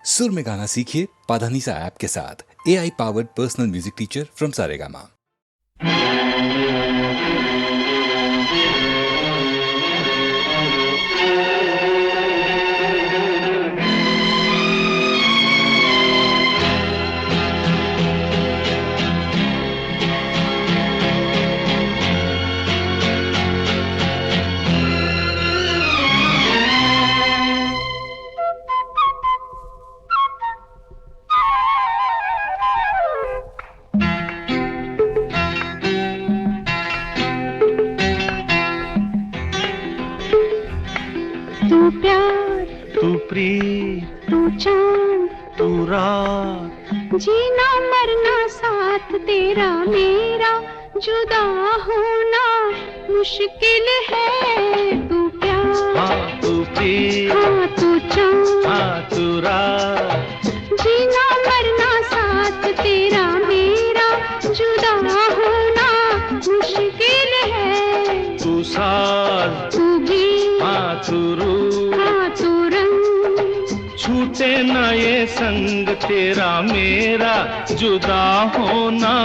सुर में गाना सीखिए पाधानीसा ऐप के साथ। AI powered personal music teacher from Saregama. तू प्यार, तू प्रीत, तू चांद, तू रात, जीना मरना साथ तेरा मेरा, जुदा होना मुश्किल है। तू प्यार, हाँ तू प्रीत, हाँ तू चांद, हाँ तू रात, जीना मरना साथ तेरा मेरा, जुदा होना मुश्किल है। तू साज, तू भी, हाँ तू रूह, हाँ तू रंग, छूटे ना ये संग तेरा मेरा, जुदा होना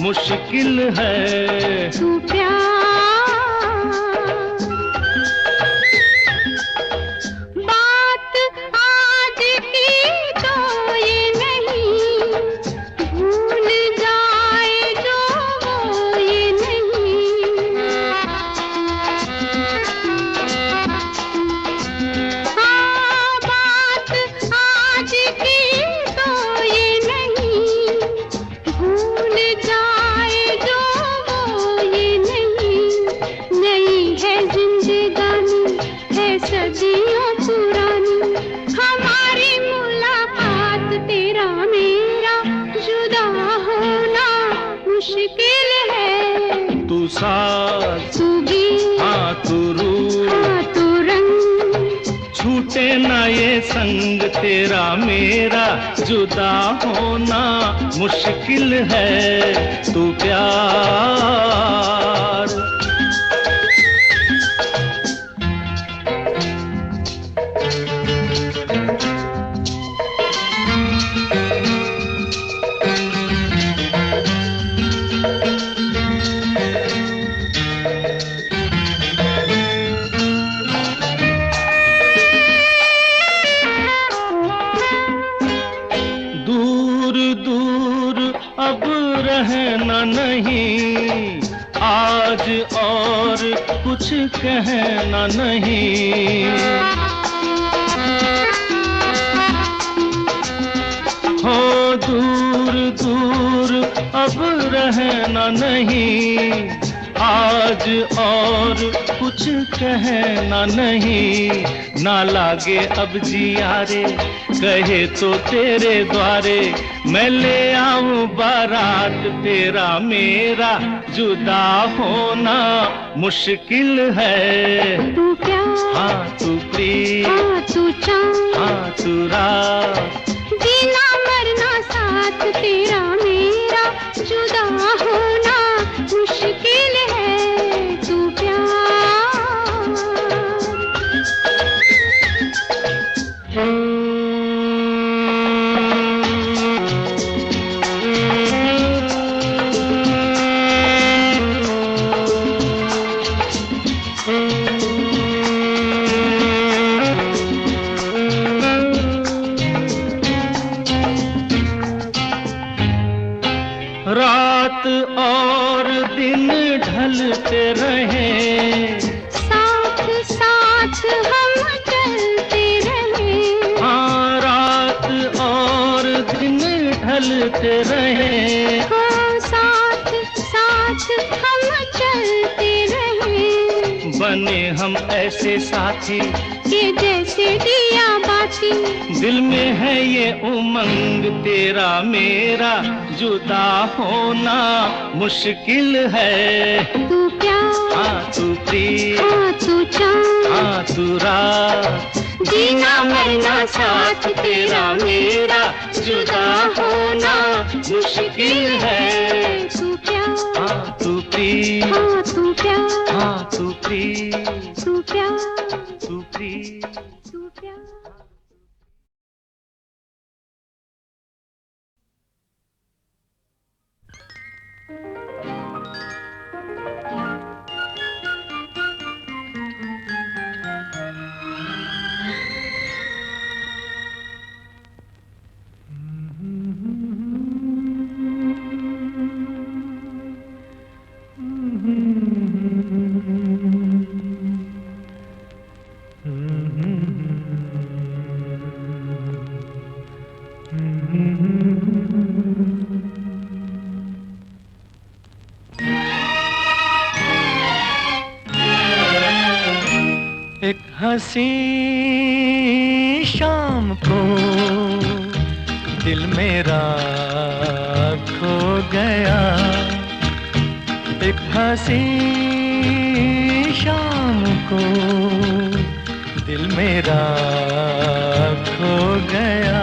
मुश्किल है। तू प्यार। बात आज की तो ये नहीं, भूल जाए जो वो ये नहीं। हाँ, बात आज की तो ये नहीं, भूल जाए जो वो ये नहीं। नई है जिंदगानी, है सदियों पुरानी, हमारी मुलाकात तेरा मेरा, जुदा होना मुश्किल है। तू साज, तू भी, हाँ तू रूह, हाँ तू रंग, छूटे ना ये संग तेरा मेरा, जुदा होना मुश्किल है। तू प्यार, दूर दूर अब रहना नहीं, आज और कुछ कहना नहीं। हो दूर दूर अब रहना नहीं, आज और कुछ कहना नहीं। ना लागे अब जियारे, कहे तो तेरे द्वारे, मैं ले आऊं बारात तेरा मेरा, जुदा होना मुश्किल है। तू प्यार, हाँ तू प्रीत, हाँ तू चांद, हाँ तू रात, जीना मरना साथ तेरा मेरा, जुदा होना मुश्किल है। तू प्यार। रात और दिन ढलते रहे, साथ साथ हम चलते रहे। हाँ रात और दिन ढलते रहे, हो साथ साथ हम चलते रहे। बने हम ऐसे साथी के जैसे दिया बाती, दिल में है ये उमंग तेरा मेरा, जुदा होना मुश्किल है। तू प्यार, हाँ तू प्रीत, हाँ तू चांद, हाँ तू रात, जीना मरना साथ तेरा मेरा, जुदा होना मुश्किल है। तू प्यार, हाँ तू प्रीत, हाँ तू प्यार, हाँ तू प्रीत, तू प्यार, तू प्रीत। तू प्यार। हंसी शाम को दिल मेरा खो गया, एक हंसी शाम को दिल मेरा खो गया।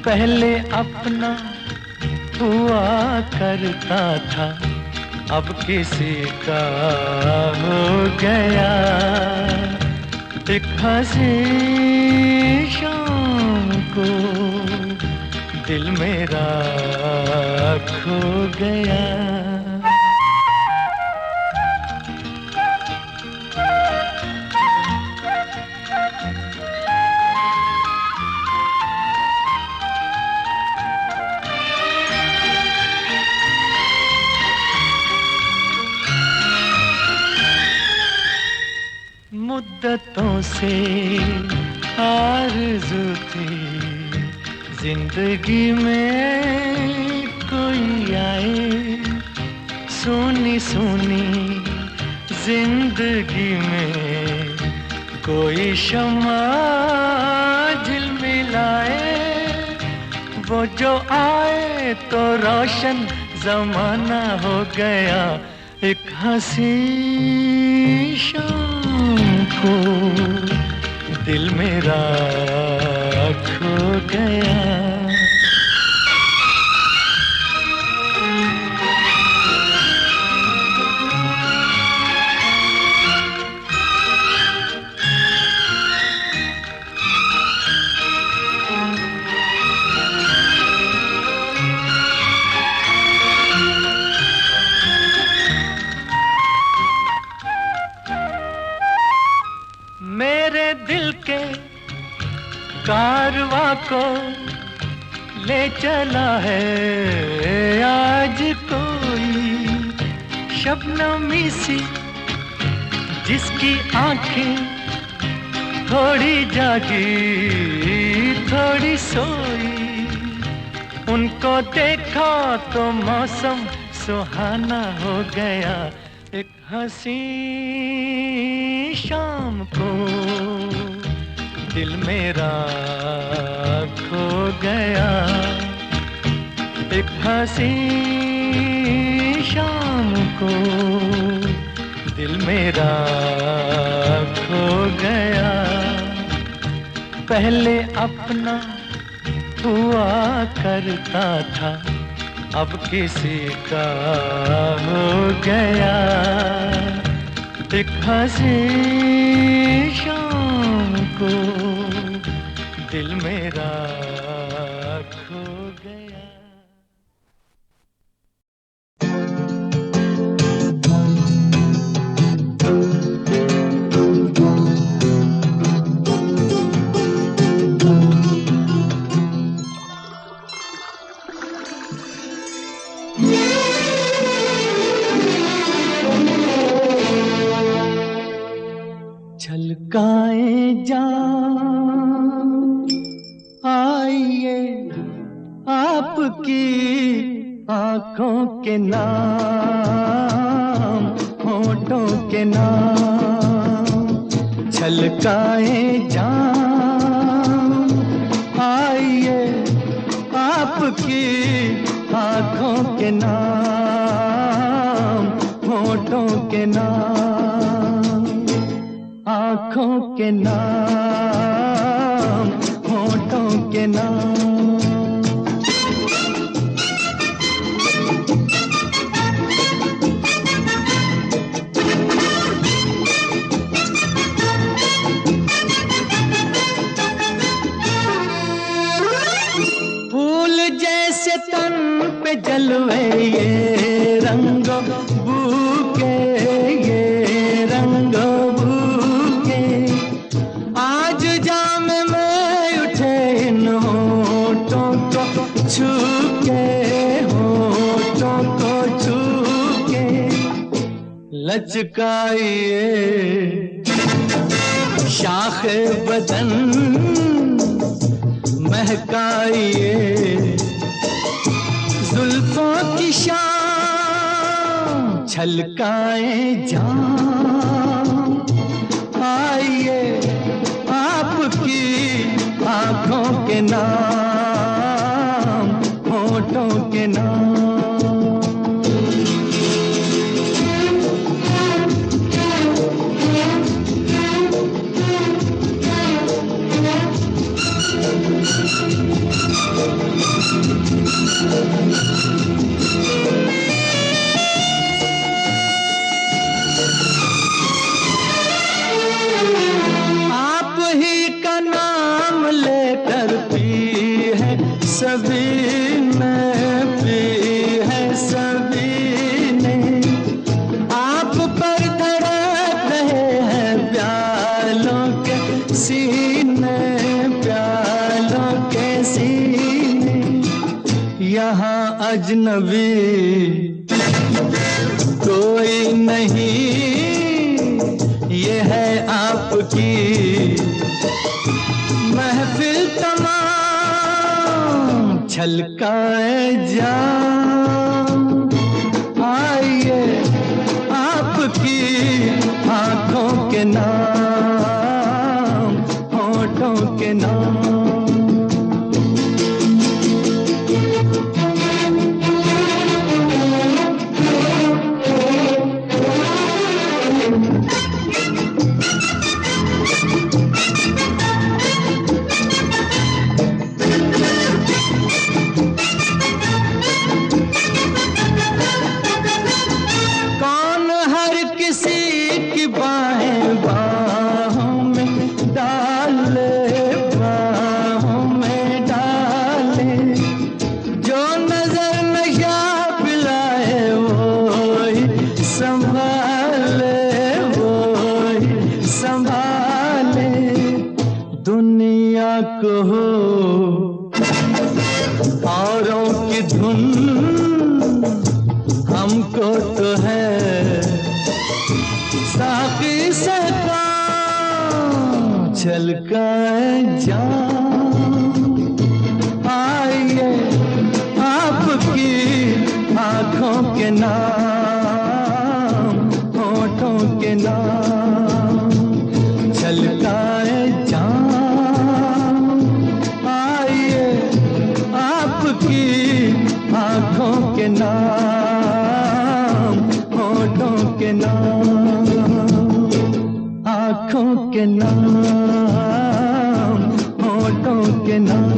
पहले अपना हुआ करता था, अब किसी का हो गया, एक हंसी शाम को दिल मेरा खो गया। मुद्दतों से आरज़ू थी जिंदगी में कोई आए, सुनी सुनी जिंदगी में कोई शम्मा झिलमिलाए। वो जो आए तो रोशन जमाना हो गया, एक हंसी शाम को दिल मेरा खो गया। मेरे दिल के कारवां को ले चला है आज कोई, शबनमी सी जिसकी आंखें थोड़ी जागी थोड़ी सोई। उनको देखा तो मौसम सुहाना हो गया, एक हंसी शाम को दिल मेरा खो गया, एक हंसी शाम को दिल मेरा खो गया। पहले अपना हुआ करता था, अब किसी का हो गया, एक हंसी शाम को दिल मेरा खो गया। छलकाए जा आइए आपकी आंखों के नाम, होठों के नाम। छलकाए जा आइए आपकी आंखों के नाम, होठों के नाम, आंखों के नाम, होठों के नाम। फूल जैसे तन पे जलवे ये रंगों बूके, ये रंगों बूके। आज जाम में उठे इन होठों को छू के, होठों को छू के। लचकाइए शाखे बदन, महकाइए जुल्फों की शाम। छलकाए जाम आइए आपकी आंखों के नाम, होठों के नाम। आप ही का नाम लेकर पी है सभी ने, पी है सभी ने। आप पर धड़क रहे हैं प्यालों के सीने, प्यालों के सीने। यहाँ अजनबी कोई नहीं, ये है आपकी महफिल तमाम छलकाए जाम। आइए आपकी आंखों के नाम, होठों के नाम। कौन हर किसी की बाहें बाहों में डाले, बाहों में डाले। जो नजर नशा पिलाए वही संभाले, वही संभाले। दुनिया को हो औरों की धुन, हमको तो है साकी से काम छलकाए जाम। आइए आपकी आंखों के नाम, होठों के नाम छलकाए जाम। आइए आपकी आंखों के नाम, होठों के नाम, आंखों के नाम, होठों के नाम।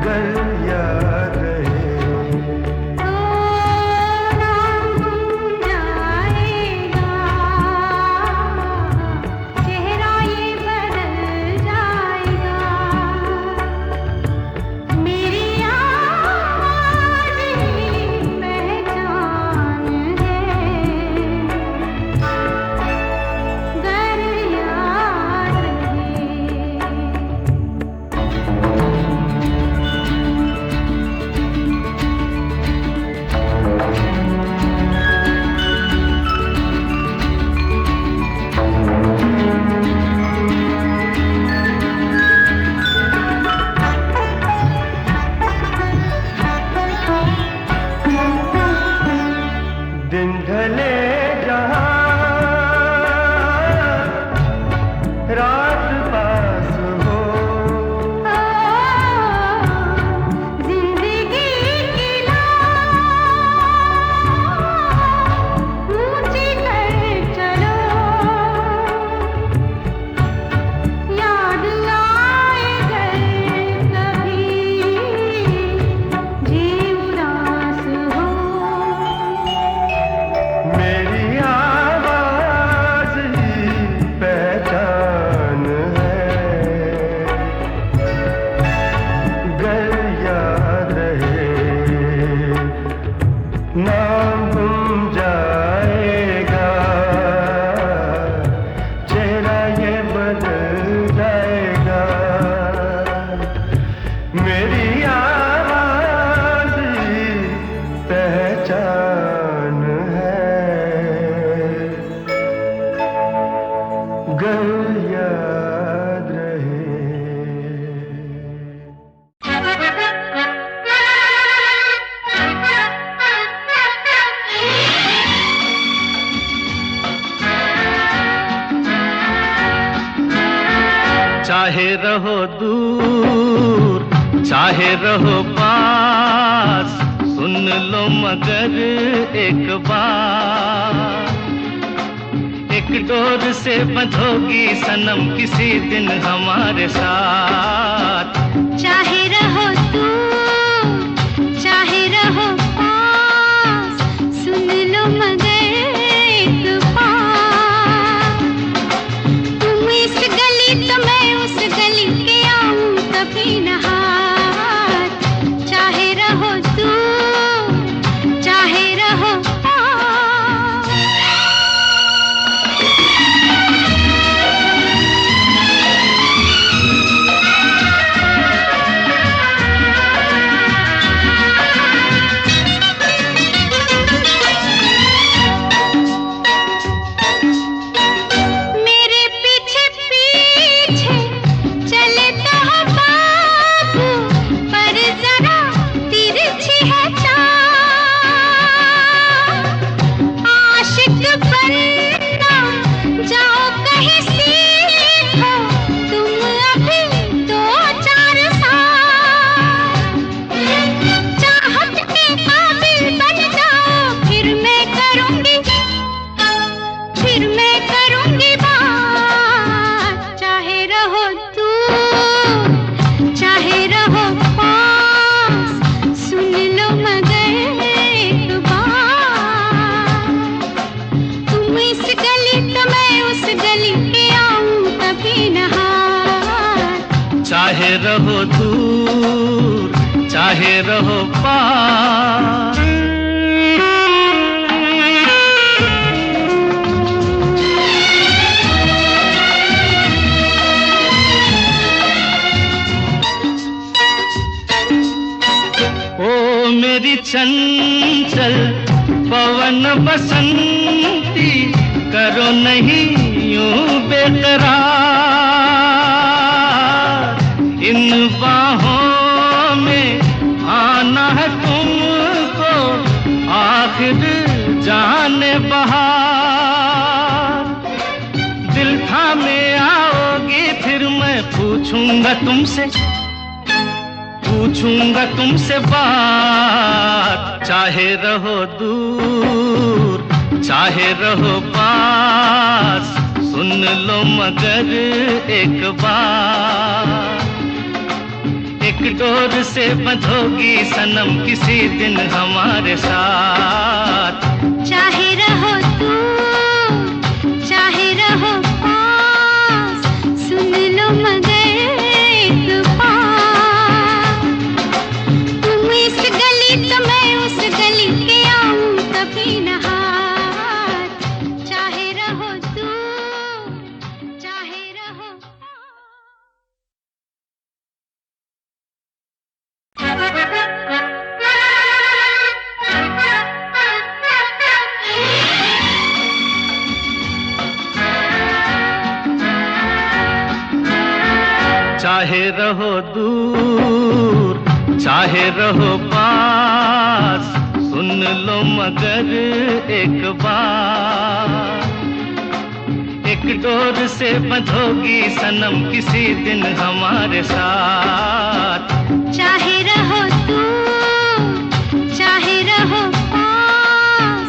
गर याद रहे। नाम गुम जाएगा, चेहरा ये बदल जाएगा, मेरी आवाज़ ही पहचान है, गर याद रहे। दिन ढले जहाँ रात पास हो, जिंदगी की लाज ऊंची कर चलो, याद आए घर कभी जी उदास हो, मेरी आवाज़ ही पहचान है, गर याद रहे। नाम गुम जाएगा, चेहरा ये बदल जाएगा, मेरी आवाज़ ही पहचान है, गर याद रहे। चाहे रहो दूर चाहे रहो पास, सुन लो मगर एक बार, एक डोर से बंधोगी सनम किसी दिन हमारे साथ। चाहे रहो दूर चाहे रहो पास, सुन लो मगर एक बार, तुम इस गली तो मैं उस गली के आऊं कभी न हाथ। चाहे रहो दूर चाहे रहो पास, मेरे पीछे पीछे चले तो हो बाबू, पर जरा तिरछी है चाल, आशिक बनना जाओ कहीं सीखो, तुम अभी 2-4 साल, चाहत के काबिल बन जाओ, फिर मैं करूंगी बात। चाहे रहो दूर चाहे रहो पास, सुन लो मगर एक बार, तुम इस गली तो मैं उस गली के आऊं कभी न हाथ। चाहे रहो दूर चाहे रहो पास। ओ मेरी चंचल पवन बसंती, करो नहीं यूं बेकरार, इन बाहों में आना है तुमको आखिर जाने बहार। दिल थामे आओगी फिर मैं पूछूंगा तुमसे बात। चाहे रहो दूर चाहे रहो पास, सुन लो मगर एक बार, एक एक डोर से बंधोगी सनम किसी दिन हमारे साथ। चाहे रहो तू चाहे रहो पास, सुन लो मगर एक बात, तुम इस गली तो मैं उस गली के आऊं कभी न हाथ। चाहे रहो तू चाहे रहो चाहे रहो दूर चाहे रहो पास, सुन लो मगर एक बार, एक डोर से बंधोगी सनम किसी दिन हमारे साथ। चाहे रहो तू चाहे रहो पास,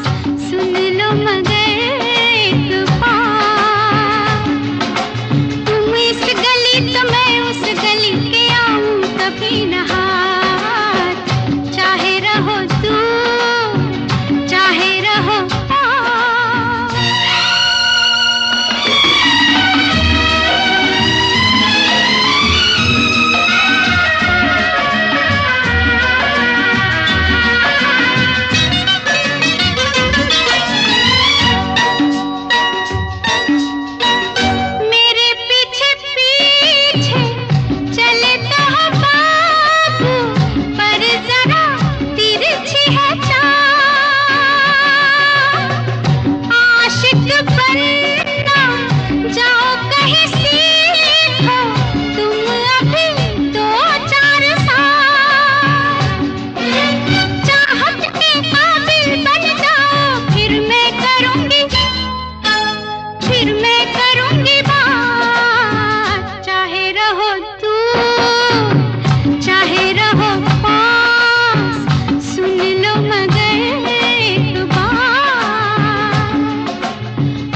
सुन लो मगर एक बात, तुम इस गली तो मैं उस गली के आऊं कभी न हाथ। चाहे रहो तू चाहे रहो पास। मेरे पीछे पीछे चले तो हो बाबू, पर जरा तिरछी है चाल, आशिक बनना जाओ कहीं सीखो तुम अभी 2-4 साल, चाहत के काबिल बन जाओ फिर मैं करूंगी बात। चाहे रहो तू चाहे रहो पास, सुन लो मगर एक बात,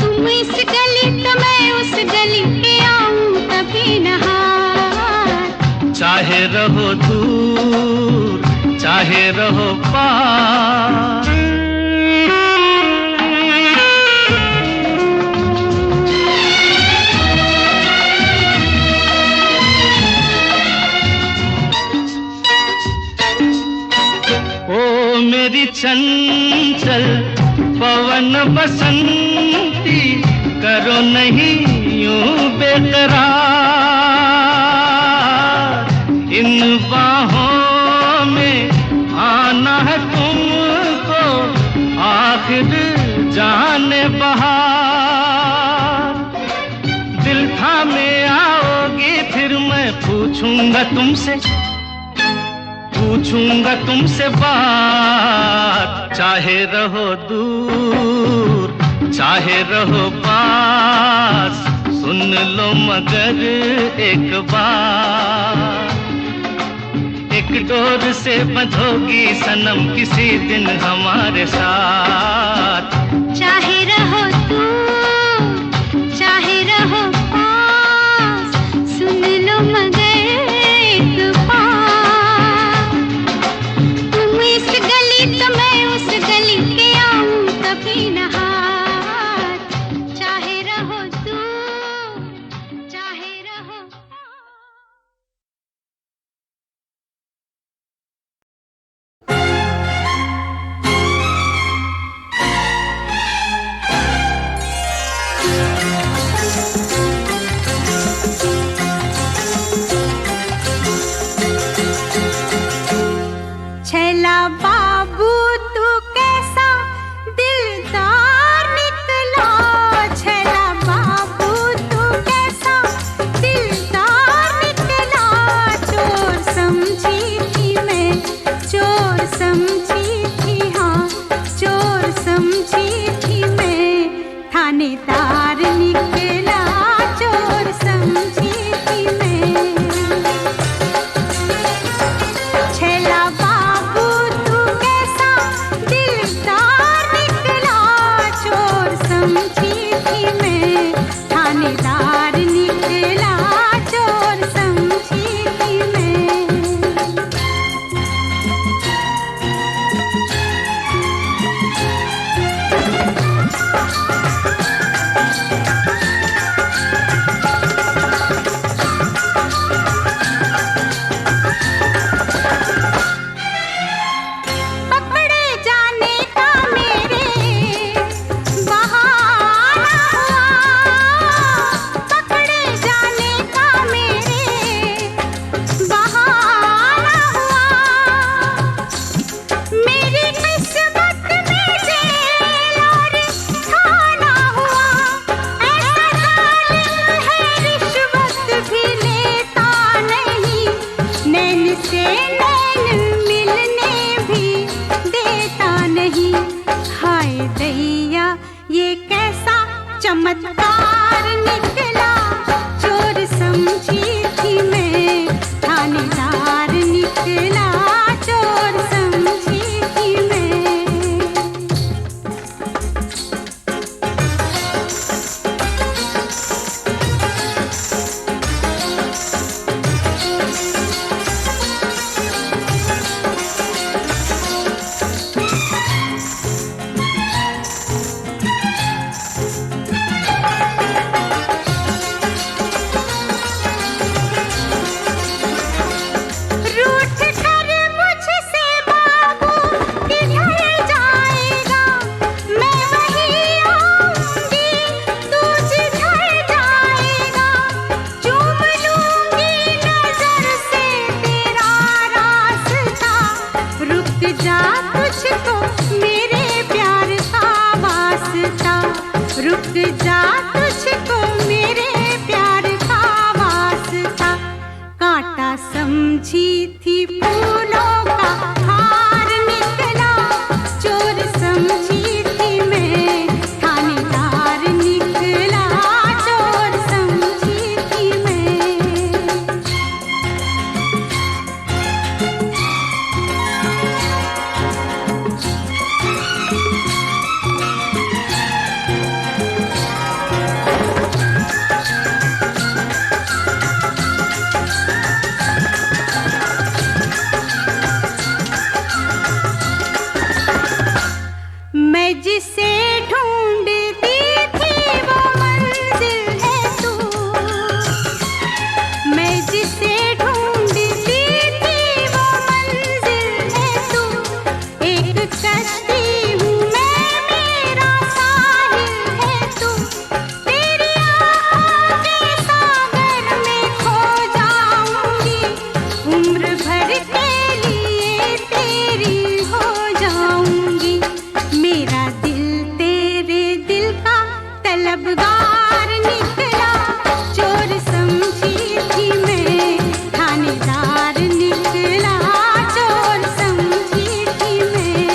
तुम इस गली तो मैं उस गली के आऊं कभी न हाथ। चाहे रहो दूर चाहे रहो पास। ओ मेरी चंचल पवन बसंती, करो नहीं यूं बेकरार, इन बाहों में आना है तुमको आखिर जाने बहार। दिल थामे आओगी फिर मैं पूछूंगा तुमसे बात। चाहे रहो दूर चाहे रहो पास, सुन लो मगर एक बार, एक डोर से बंधोगी सनम किसी दिन हमारे साथ। चाहे रहो तू चाहे रहो पास, सुन लो मगर एक बात, तुम इस गली तो मैं उस गली के आऊं कभी न हाथ। चाहे रहो तू चाहे रहो छैला बाबू तू कैसा दिलदार निकला, छैला बाबू तू कैसा दिलदार निकला, चोर समझी थी मैं चोर समझी थी, हाँ चोर समझी थी मैं, थानेदार निकला चोर समझी थी मैं। छैला बाबू तू कैसा दिलदार निकला, चोर समझी थी मैं, थानेदार निकला चोर समझी थी मैं। चमत्कार निकला, चोर समझी थी मैं, थानेदार निकला, चोर समझी थी मैं। रूठ कर मुझसे बाबू किधर जाएगा, मैं वहीं आऊंगी, तू जिधर जाएगा, चूम लूंगी नजर से तेरा रास्ता, रुक जा तुझको मेरे प्यार का वास्ता, रुक जा तुझको मेरे प्यार का वास्ता। कांटा समझी थी फूलों का हार निकला, चोर समझी थी मैं, थानेदार निकला, चोर समझी थी मैं। मैं जिसे ढूंढती थी वो मंजिल है तू, मैं जिसे ढूंढती थी वो मंजिल है तू, एक कश्ती हूँ मैं, मेरा साहिल है तू, तेरी आँखों के सागर में खो जाऊंगी, उम्र भर के लिए तेरी हो जाऊंगी, मेरा दिल तेरे दिल का तलबगार निकला, चोर समझी थी मैं, थानेदार निकला, चोर समझी थी मैं।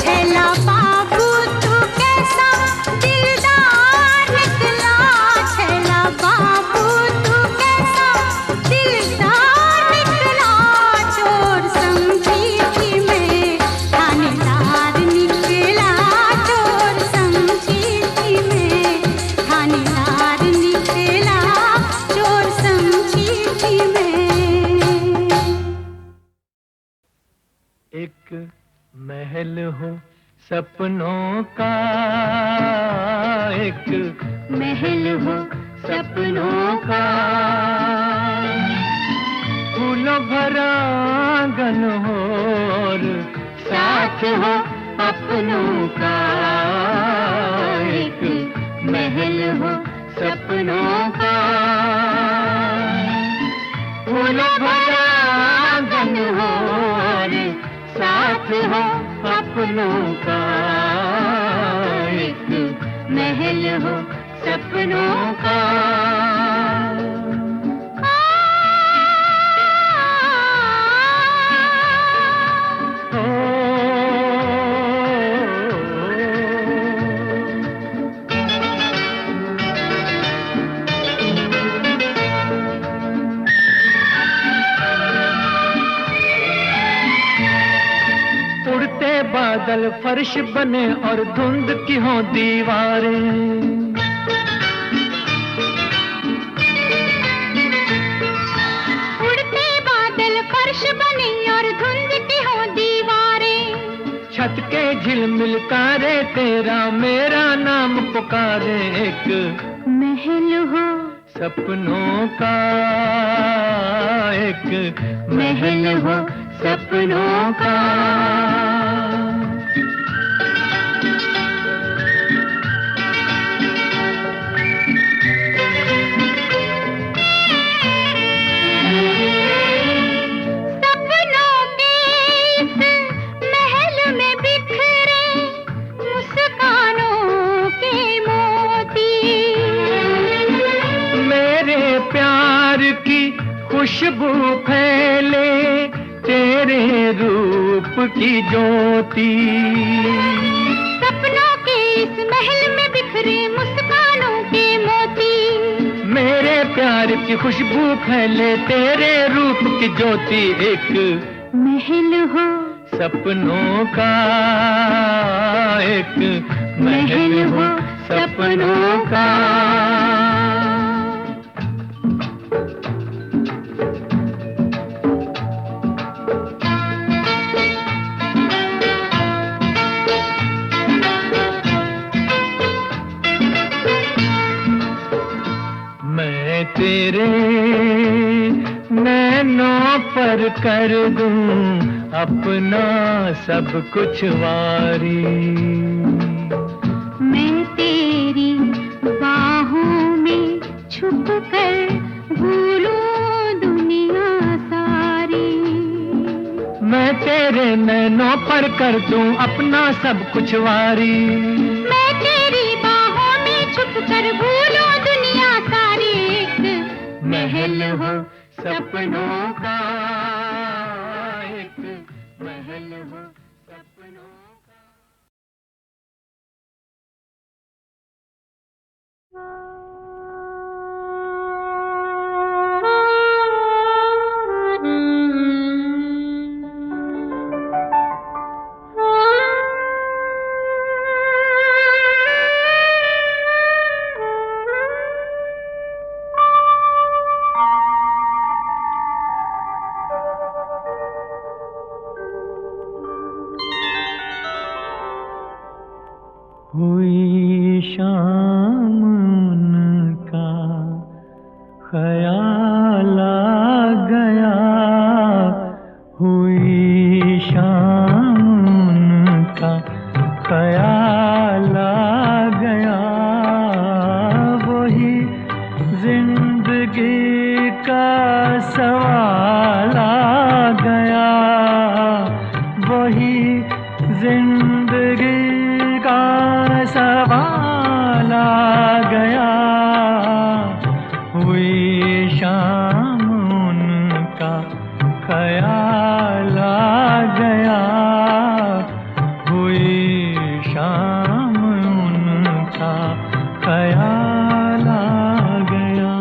छैला बाबू तू कैसा दिलदार निकला, छैला बाबू तू कैसा दिलदार निकला, चोर समझी थी मैं, थानेदार निकला, चोर समझी थी मैं, थानेदार निकला, चोर समझी थी मैं। एक महल हो सपनों का, एक महल हो सपनों का, फूलों भरा आंगन हो और साथ हो अपनों का, एक महल हो सपनों का, फूलों भरा आंगन हो और साथ हो अपनों का, एक महल हो सपनों का। उड़ते बादल फर्श बने और धुंध की हो दीवारें, उड़ते बादल फर्श बने और धुंध की हो दीवारें, छत के झिलमिल तारे तेरा मेरा नाम पुकारे, एक महल हो सपनों का, एक महल हो सपनों का। सपनों के इस महल में बिखरे मुस्कानों के मोती, मेरे प्यार की खुशबू फैले तेरे रूप की ज्योति। सपनों के इस महल में बिखरे मुस्कानों के मोती। मेरे प्यार की खुशबू फैले तेरे रूप की ज्योति। एक महल हो सपनों का, एक महल हो सपनों का। मैं तेरे नैनों पर कर दूं अपना सब कुछ वारी। मैं तेरी बाहों में छुप कर भूलूं दुनिया सारी। मैं तेरे नैनों पर कर दूं अपना सब कुछ वारी। मैं तेरी बाहों में छुप कर भूलूं दुनिया सारी। एक महल हो सपनों का, एक महल हो सपनों का। हुई शाम उनका ख्याल आ गया। हुई शाम उनका ख्याल आ गया। वही जिंदगी का सवाल आ गया। वही जिंदगी का सवाल आ गया। हुई शाम उनका ख्याल आ गया। हुई शाम उनका ख्याल आ गया।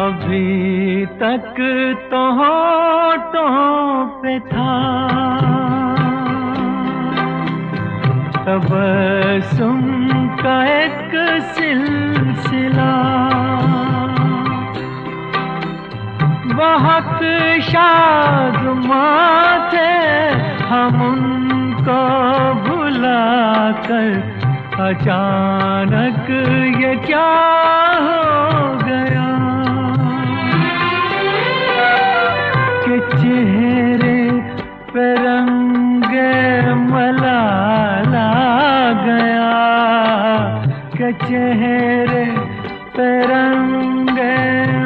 अभी तक तो होठों पे था तबस्सुम का एक सिलसिला। बहुत शादमां थे हम उनको भुला कर। अचानक ये क्या हो गया कि चेहरे पे रंगे मलाल आ गया। कि चेहरे पे रंगे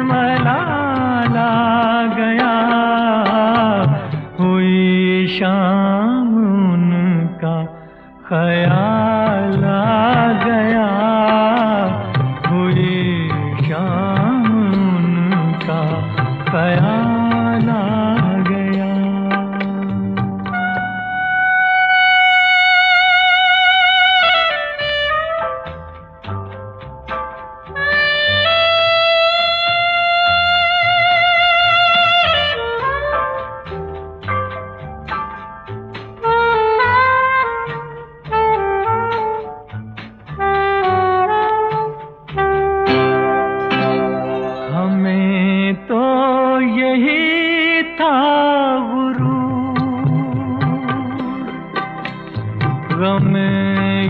मलाल आ गया। हुई शाम उनका ख्याल आ गया। हुई शाम उनका ख्याल आ गया। हमें तो यही था गुरूर। गम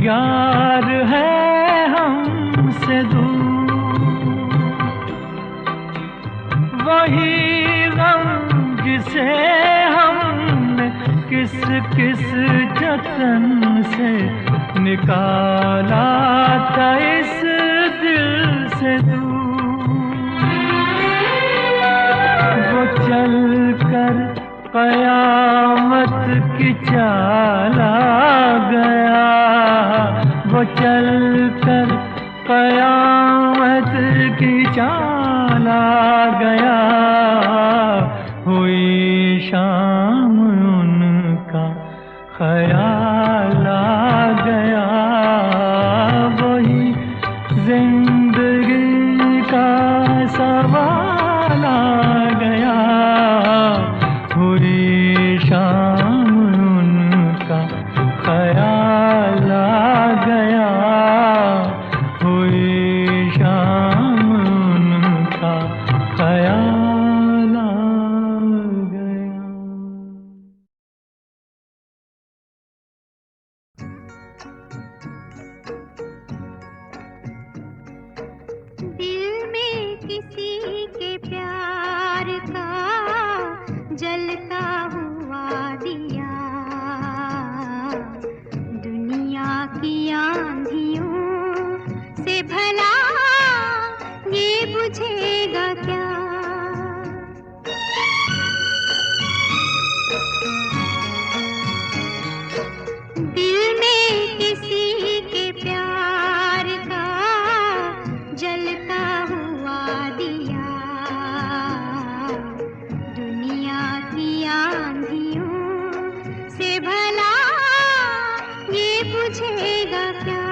यार है हमसे दूर। वही गम जिसे हमने किस किस जतन से निकाला था इस दिल से दूर। की चाल आ गया, वो चल कर कयामत की चाल आ गया। हुई शाम उनका ख्याल आ गया, वही जिंदगी का सवाल आ गया। हुई शाम उनका ख्याल आ गया, हुई शाम उनका ख्याल आ गया। दिल में किसी के प्यार का जलता हुआ दिया, दुनिया की आंधियों से भला ये बुझेगा क्या। दिल में किसी के प्यार का जलता हुआ दिया, दुनिया की आंधियों से भला ये बुझेगा क्या।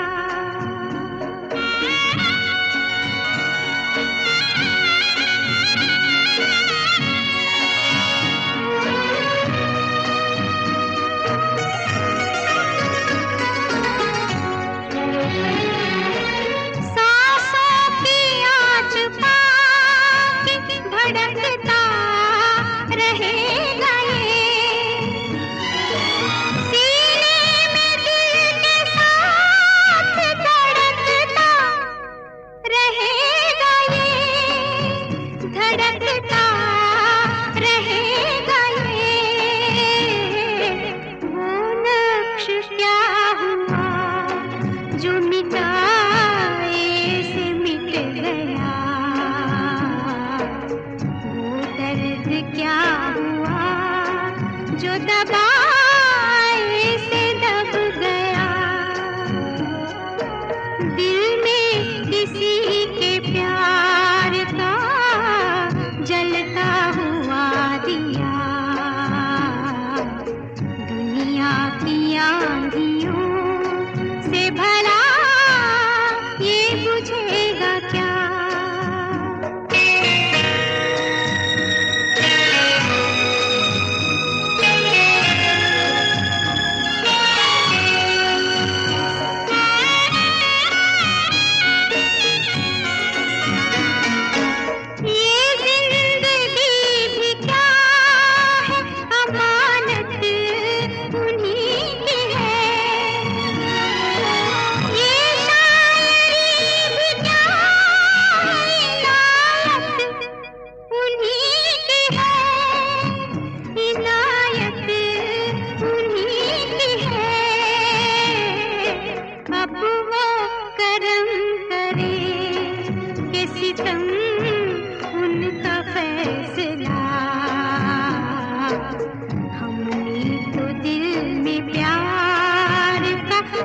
भड़कता रहेगा ये, सीने में दिल के साथ धड़कता रहेगा ये, धड़कता रहेगा ये। वो नक्श क्या हुआ जो मिटाए से मिट गया, क्या हुआ जो दबाए से दब गया। दिल में किसी के प्यार का जलता हुआ दिया, दुनिया की आंधियों से भला ये बुझेगा क्या।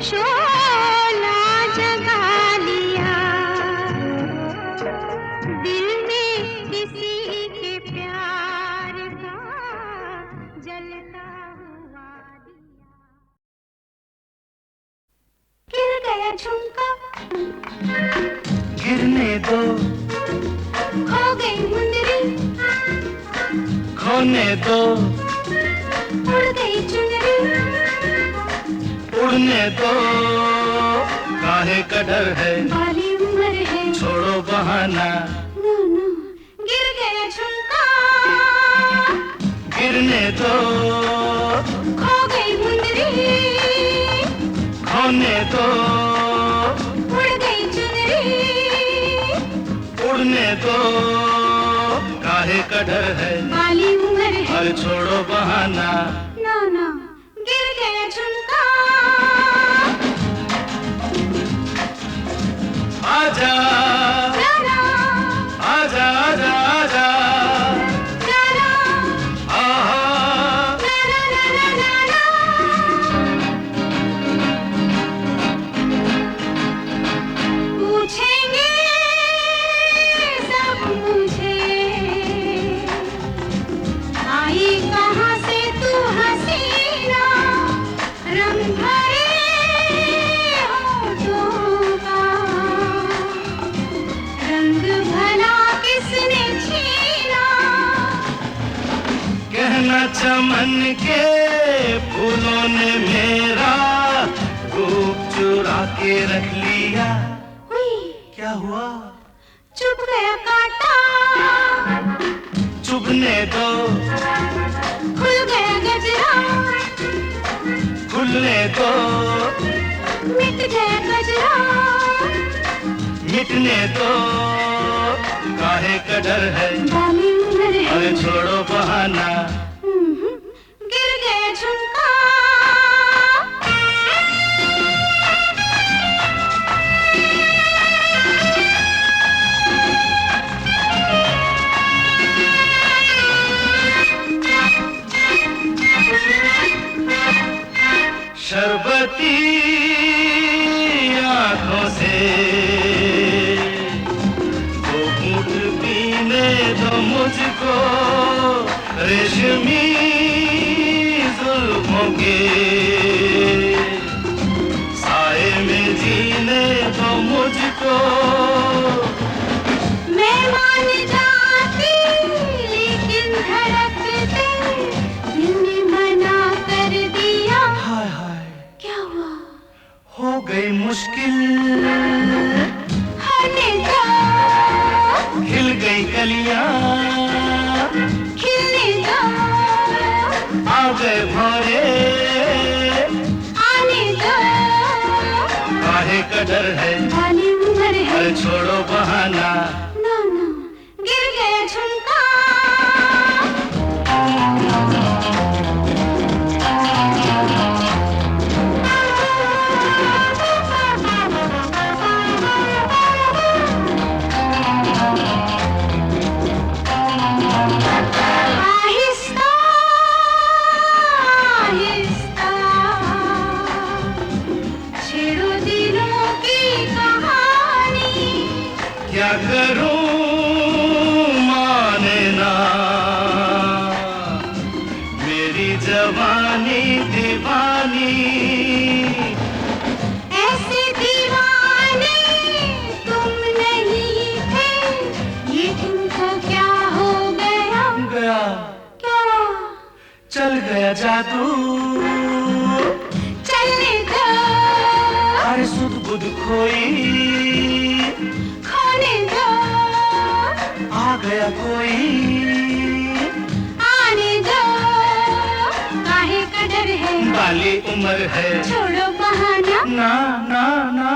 शोला जगा लिया, दिल में किसी के प्यार का जलता हुआ दिया। गिर गया झुमका, गिरने दो, खो गई मुंदरी, खोने दो, उड़ गई चुनरी, उड़ने दो, काहे का डर है, बाली उम्र है, छोड़ो बहाना। नो नो, गिर गया झुमका, गिरने दो, खो गई मुंदरी, खोने दो, उड़ गई चुनरी, उड़ने दो, काहे का डर है, बाली उम्र है, अरे छोड़ो बहाना। नो नो, गिर गया झुमका। आजा आजा आजा आजा, आहा चमन के फूलों ने मेरा रूप चुरा के रख लिया। क्या हुआ? चुभ गया कांटा, चुभने दो, खुल गया गजरा, खुलने दो, मिट गया गजरा, मिटने दो, काहे का डर है, बाली उम्र है, अरे छोड़ो बहाना। गिर गया झुमका, शरबती आंखों से दो घूंट पीने दो मुझको, रेशमी जुल्फों के साए में जीने दो मुझको। मैं मान जाती लेकिन धड़कते दिल ने मना कर दिया। हाय हाय क्या हुआ? हो गई मुश्किल, होने दो, खिल गई कलियां, खिलने दो, आ गए भौरे, आने दो, काहे का डर है, बाली उम्र है, अरे छोड़ो बहाना। ना ना गिर गया झुमका, आहिस्ता आहिस्ता छेड़ो दिलों की कहानी। क्या करूं माने ना, मेरी जवानी दीवानी। ऐसे दीवाने तुम नहीं थे, ये तुमको क्या हो गया? गया क्या? चल गया जादू, चलने दो, अरे सुध बुध खोई, खोने दो, आ गया कोई, आने दो, काहे का डर है, बाली उम्र है, छोड़ो बहाना। ना ना ना।